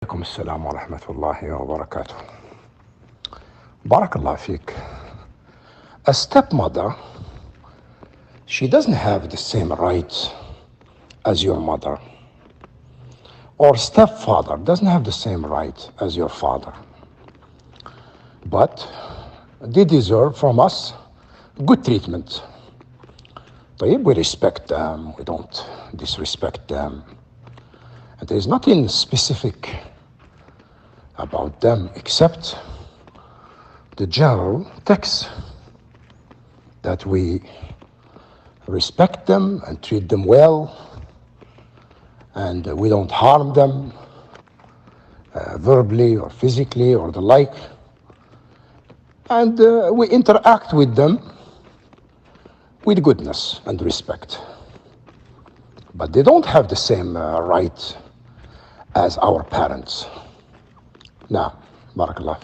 عليكم السلام ورحمة الله وبركاته. Barakallah fiqh. A stepmother, she doesn't have the same rights as your mother. Or stepfather doesn't have the same rights as your father. But they deserve from us good treatment. We respect them, we don't disrespect them. And there is nothing specific about them except the general text that we respect them and treat them well, and we don't harm them verbally or physically or the like, and we interact with them with goodness and respect. But they don't have the same right as our parents. Now, barakallah.